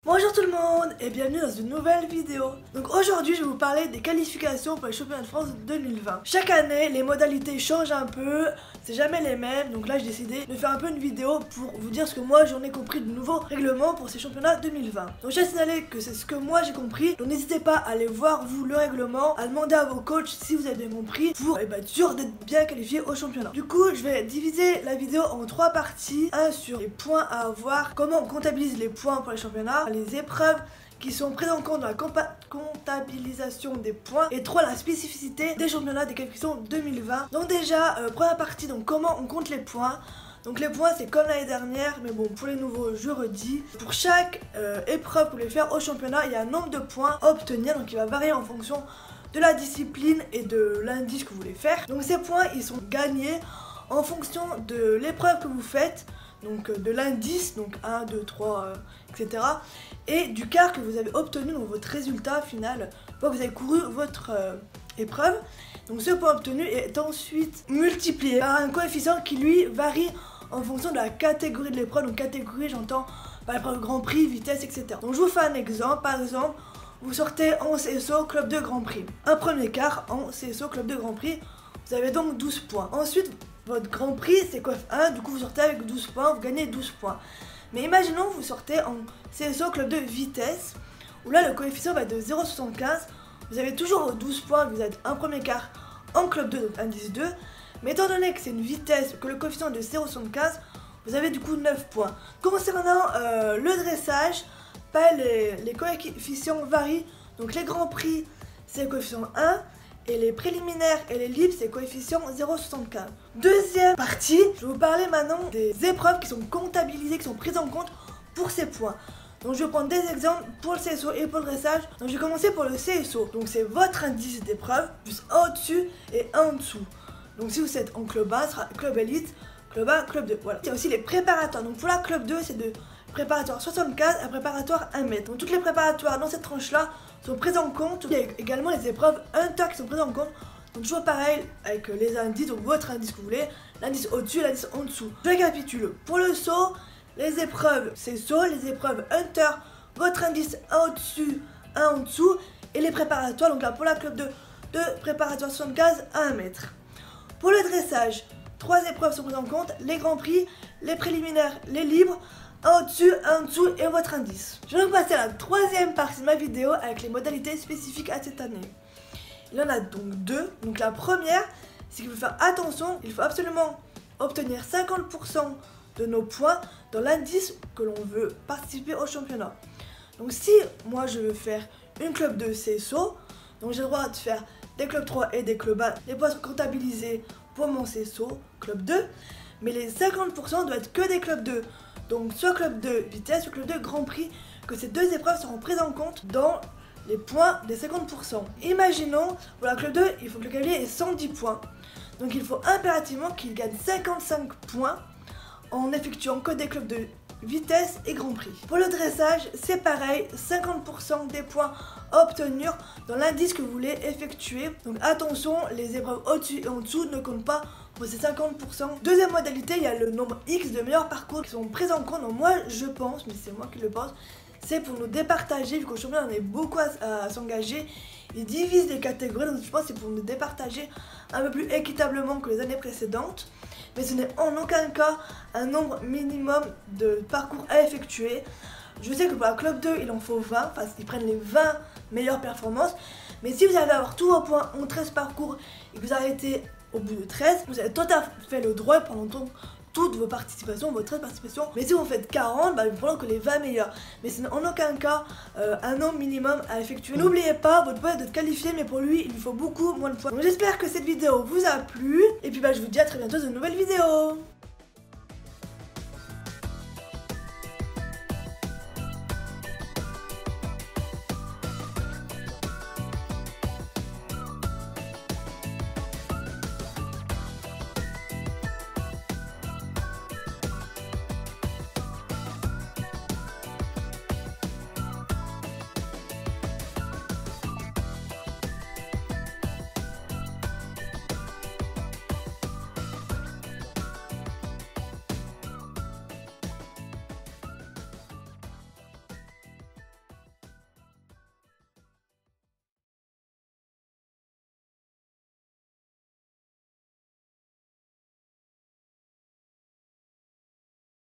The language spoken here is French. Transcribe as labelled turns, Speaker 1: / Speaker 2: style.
Speaker 1: Bonjour tout le monde et bienvenue dans une nouvelle vidéo. Donc aujourd'hui je vais vous parler des qualifications pour les championnats de France 2020. Chaque année les modalités changent un peu, c'est jamais les mêmes. Donc là j'ai décidé de faire un peu une vidéo pour vous dire ce que moi j'en ai compris de nouveaux règlements pour ces championnats 2020. Donc j'ai signalé que c'est ce que moi j'ai compris. Donc n'hésitez pas à aller voir vous le règlement, à demander à vos coachs si vous avez bien compris pour être sûr d'être bien qualifié au championnat. Du coup je vais diviser la vidéo en 3 parties. 1 sur les points à avoir, comment on comptabilise les points pour les championnats, les épreuves qui sont prises en compte dans la comptabilisation des points, et 3 la spécificité des championnats des qualifications 2020. Donc déjà première partie, donc comment on compte les points. Donc les points c'est comme l'année dernière, mais bon pour les nouveaux je redis, pour chaque épreuve que vous voulez faire au championnat il y a un nombre de points à obtenir, donc il va varier en fonction de la discipline et de l'indice que vous voulez faire. Donc ces points ils sont gagnés en fonction de l'épreuve que vous faites, donc de l'indice, donc 1, 2, 3, etc. et du quart que vous avez obtenu, donc votre résultat final, quand vous avez couru votre épreuve. Donc ce point obtenu est ensuite multiplié par un coefficient qui lui varie en fonction de la catégorie de l'épreuve. Donc catégorie j'entends par l'épreuve Grand Prix, vitesse, etc. Donc je vous fais un exemple, par exemple vous sortez en CSO Club 2 Grand Prix, un premier quart en CSO Club 2 Grand Prix, vous avez donc 12 points. Ensuite votre Grand Prix c'est coef 1, du coup vous sortez avec 12 points, vous gagnez 12 points. Mais imaginons vous sortez en CSO Club 2 vitesse, où là le coefficient va être de 0,75, vous avez toujours 12 points, vous êtes un premier quart en Club 2, donc indice 2, mais étant donné que c'est une vitesse, que le coefficient est de 0,75, vous avez du coup 9 points. Concernant le dressage, les coefficients varient, donc les Grands Prix c'est le coefficient 1, et les préliminaires et les libres c'est coefficient 0,75. Deuxième partie, je vais vous parler maintenant des épreuves qui sont comptabilisées, qui sont prises en compte pour ces points. Donc je vais prendre des exemples pour le CSO et pour le dressage. Donc je vais commencer pour le CSO. Donc c'est votre indice d'épreuve, plus un au-dessus et un en dessous. Donc si vous êtes en club 1, ce sera club élite, club 1, club 2. Voilà. Il y a aussi les préparatoires. Donc pour la club 2, c'est de préparatoire 75 à préparatoire 1 mètre. Donc toutes les préparatoires dans cette tranche-là sont prises en compte. Il y a également les épreuves inter qui sont prises en compte. Donc toujours pareil avec les indices, donc votre indice que vous voulez, l'indice au-dessus et l'indice en dessous. Je récapitule. Pour le saut, les épreuves c'est saut, les épreuves hunter, votre indice 1 au-dessus, 1 en dessous, et les préparatoires, donc là pour la club 2, de préparatoire 75 à 1 mètre. Pour le dressage, 3 épreuves sont prises en compte, les grands prix, les préliminaires, les libres, un au-dessus, un en dessous et votre indice. Je vais donc passer à la troisième partie de ma vidéo avec les modalités spécifiques à cette année. Il y en a donc 2. Donc la première, c'est qu'il faut faire attention, il faut absolument obtenir 50% de nos points dans l'indice que l'on veut participer au championnat. Donc si moi je veux faire une club 2 CSO, donc j'ai le droit de faire des clubs 3 et des clubs 1. Les points sont comptabilisés pour mon CSO, club 2, mais les 50% doivent être que des clubs 2. Donc soit club 2 vitesse, soit club 2 Grand Prix, que ces deux épreuves seront prises en compte dans les points des 50%. Imaginons, pour la club 2, il faut que le cavalier ait 110 points. Donc il faut impérativement qu'il gagne 55 points en effectuant que des clubs de vitesse et Grand Prix. Pour le dressage, c'est pareil, 50% des points à obtenir dans l'indice que vous voulez effectuer. Donc attention, les épreuves au-dessus et en dessous ne comptent pas pour ces 50%. Deuxième modalité, il y a le nombre X de meilleurs parcours qui sont pris en compte. Donc moi je pense, mais c'est moi qui le pense, c'est pour nous départager, vu qu'au championnat on est beaucoup à s'engager. Ils divisent les catégories, donc je pense que c'est pour nous départager un peu plus équitablement que les années précédentes. Mais ce n'est en aucun cas un nombre minimum de parcours à effectuer. Je sais que pour la club 2 il en faut 20, enfin ils prennent les 20 meilleures performances. Mais si vous allez avoir tous vos points en 13 parcours et que vous arrêtez au bout de 13, vous avez tout à fait le droit pendant toutes vos participations, vos 13 participations. Mais si vous faites 40, bah, vous prenez que les 20 meilleurs. Mais ce n'est en aucun cas un nombre minimum à effectuer. N'oubliez pas, votre pote doit être qualifié, mais pour lui, il lui faut beaucoup moins de points. Donc j'espère que cette vidéo vous a plu. Et puis bah, je vous dis à très bientôt dans une nouvelle vidéo.